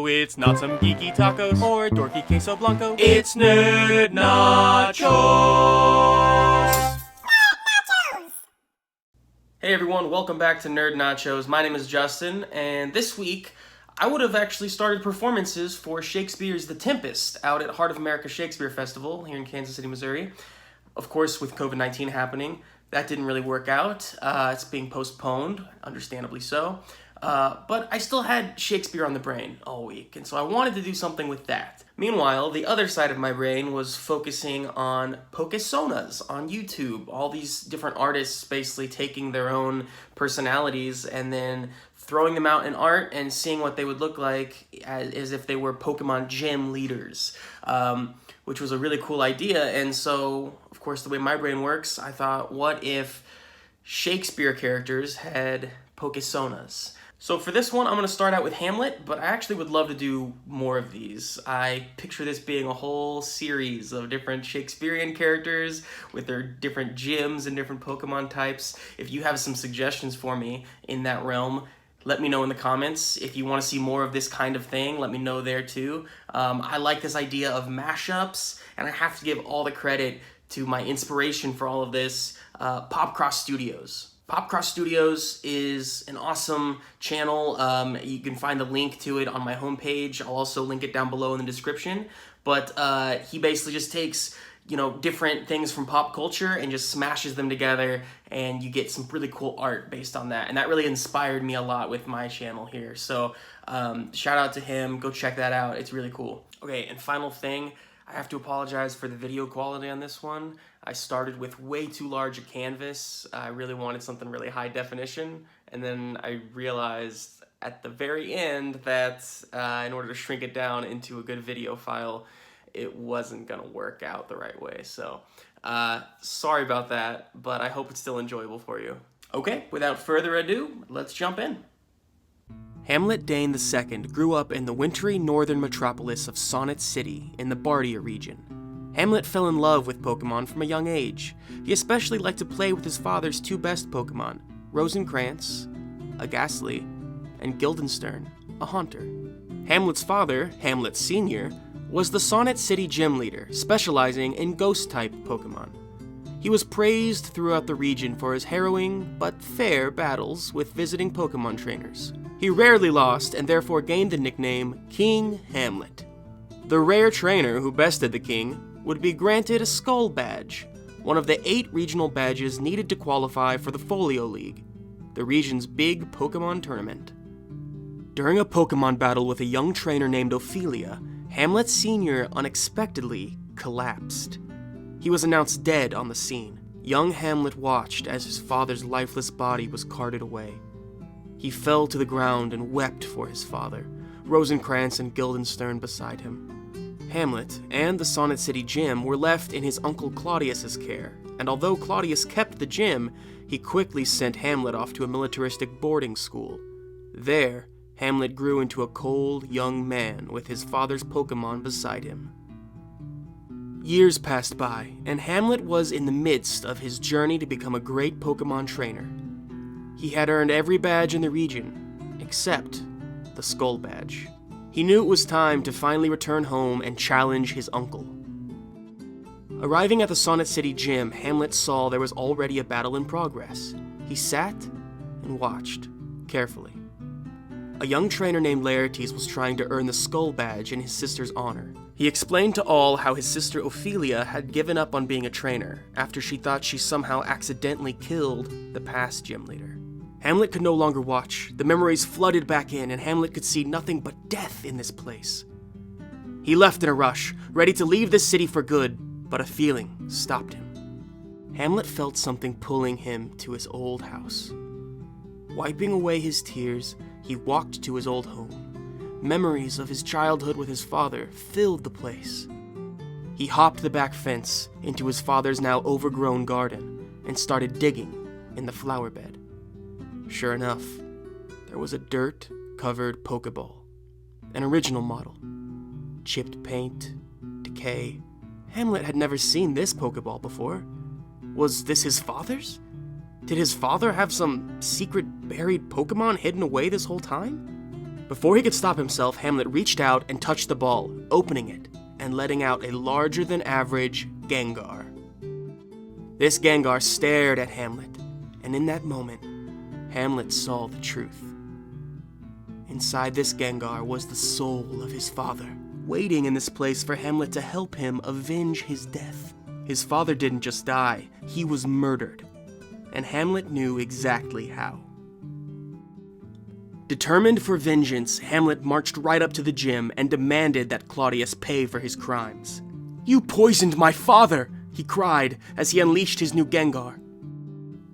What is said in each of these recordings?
No, it's not some geeky tacos or dorky queso blanco. It's Nerd Nachos! Hey everyone, welcome back to Nerd Nachos. My name is Justin, and this week I would have actually started performances for Shakespeare's The Tempest out at Heart of America Shakespeare Festival here in Kansas City, Missouri. Of course, with COVID-19 happening, that didn't really work out. It's being postponed, understandably so. But I still had Shakespeare on the brain all week, and so I wanted to do something with that. Meanwhile, the other side of my brain was focusing on Pokesonas on YouTube. All these different artists basically taking their own personalities and then throwing them out in art and seeing what they would look like as if they were Pokemon gym leaders, which was a really cool idea. And so, of course, the way my brain works, I thought, what if Shakespeare characters had Pokesonas? So for this one, I'm going to start out with Hamlet, but I actually would love to do more of these. I picture this being a whole series of different Shakespearean characters with their different gyms and different Pokemon types. If you have some suggestions for me in that realm, let me know in the comments. If you want to see more of this kind of thing, let me know there too. I like this idea of mashups, and I have to give all the credit to my inspiration for all of this, PopCross Studios. PopCross Studios is an awesome channel. You can find the link to it on my homepage. I'll also link it down below in the description. But he basically just takes, different things from pop culture and just smashes them together, and you get some really cool art based on that. And that really inspired me a lot with my channel here. So shout out to him. Go check that out. It's really cool. Okay, and final thing, I have to apologize for the video quality on this one. I started with way too large a canvas. I really wanted something really high definition, and then I realized at the very end that in order to shrink it down into a good video file, it wasn't gonna work out the right way. So sorry about that, but I hope it's still enjoyable for you. Okay, without further ado, let's jump in. Hamlet Dane II grew up in the wintry northern metropolis of Sonnet City in the Bardia region. Hamlet fell in love with Pokemon from a young age. He especially liked to play with his father's two best Pokemon, Rosencrantz, a Ghastly, and Guildenstern, a Haunter. Hamlet's father, Hamlet Sr., was the Sonnet City Gym Leader, specializing in Ghost-type Pokemon. He was praised throughout the region for his harrowing, but fair battles with visiting Pokemon trainers. He rarely lost, and therefore gained the nickname King Hamlet. The rare trainer who bested the king would be granted a Skull Badge, one of the 8 regional badges needed to qualify for the Folio League, the region's big Pokemon tournament. During a Pokemon battle with a young trainer named Ophelia, Hamlet Sr. unexpectedly collapsed. He was announced dead on the scene. Young Hamlet watched as his father's lifeless body was carted away. He fell to the ground and wept for his father, Rosencrantz and Guildenstern beside him. Hamlet and the Sonnet City Gym were left in his uncle Claudius's care, and although Claudius kept the gym, he quickly sent Hamlet off to a militaristic boarding school. There, Hamlet grew into a cold, young man with his father's Pokemon beside him. Years passed by, and Hamlet was in the midst of his journey to become a great Pokemon trainer. He had earned every badge in the region, except the Skull Badge. He knew it was time to finally return home and challenge his uncle. Arriving at the Sonnet City Gym, Hamlet saw there was already a battle in progress. He sat and watched, carefully. A young trainer named Laertes was trying to earn the Skull Badge in his sister's honor. He explained to all how his sister Ophelia had given up on being a trainer after she thought she somehow accidentally killed the past gym leader. Hamlet could no longer watch. The memories flooded back in, and Hamlet could see nothing but death in this place. He left in a rush, ready to leave this city for good, but a feeling stopped him. Hamlet felt something pulling him to his old house. Wiping away his tears, he walked to his old home. Memories of his childhood with his father filled the place. He hopped the back fence into his father's now overgrown garden and started digging in the flower bed. Sure enough, there was a dirt-covered Pokeball, an original model. Chipped paint, decay. Hamlet had never seen this Pokeball before. Was this his father's? Did his father have some secret buried Pokemon hidden away this whole time? Before he could stop himself, Hamlet reached out and touched the ball, opening it and letting out a larger-than-average Gengar. This Gengar stared at Hamlet, and in that moment, Hamlet saw the truth. Inside this Gengar was the soul of his father, waiting in this place for Hamlet to help him avenge his death. His father didn't just die, he was murdered, and Hamlet knew exactly how. Determined for vengeance, Hamlet marched right up to the gym and demanded that Claudius pay for his crimes. "You poisoned my father!" he cried as he unleashed his new Gengar.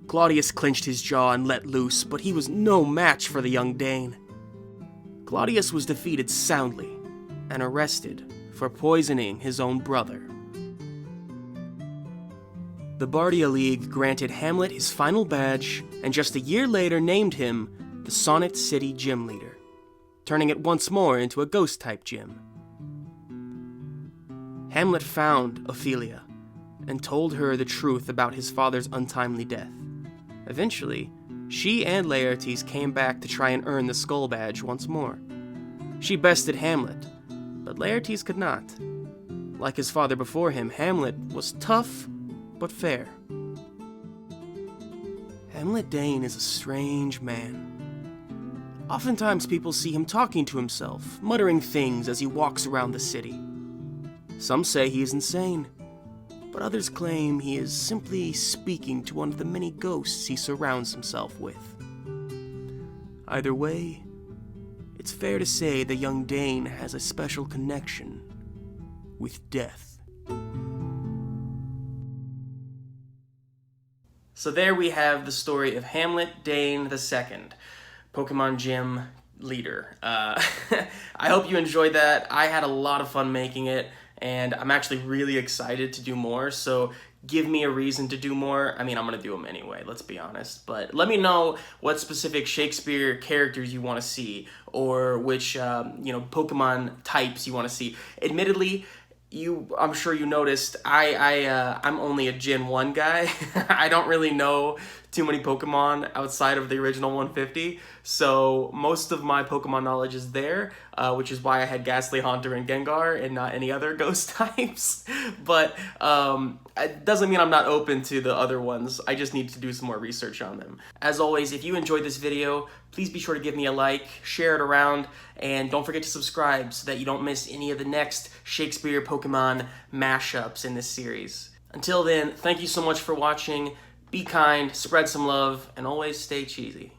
Claudius clenched his jaw and let loose, but he was no match for the young Dane. Claudius was defeated soundly and arrested for poisoning his own brother. The Bardia League granted Hamlet his final badge and just a year later named him the Sonnet City Gym Leader, turning it once more into a ghost-type gym. Hamlet found Ophelia and told her the truth about his father's untimely death. Eventually, she and Laertes came back to try and earn the Skull Badge once more. She bested Hamlet, but Laertes could not. Like his father before him, Hamlet was tough but fair. Hamlet Dane is a strange man. Oftentimes people see him talking to himself, muttering things as he walks around the city. Some say he is insane, but others claim he is simply speaking to one of the many ghosts he surrounds himself with. Either way, it's fair to say the young Dane has a special connection with death. So there we have the story of Hamlet Dane II, Pokemon Gym Leader. I hope you enjoyed that. I had a lot of fun making it, and I'm actually really excited to do more, so give me a reason to do more. I mean, I'm going to do them anyway, let's be honest. But let me know what specific Shakespeare characters you want to see, or which, Pokemon types you want to see. Admittedly, I'm sure you noticed, I'm only a Gen 1 guy. I don't really know too many Pokemon outside of the original 150, so most of my Pokemon knowledge is there, which is why I had Ghastly, Haunter, and Gengar, and not any other ghost types. But it doesn't mean I'm not open to the other ones. I just need to do some more research on them. As always, if you enjoyed this video, please be sure to give me a like, share it around, and don't forget to subscribe so that you don't miss any of the next Shakespeare Pokemon mashups in this series. Until then, thank you so much for watching. Be kind, spread some love, and always stay cheesy.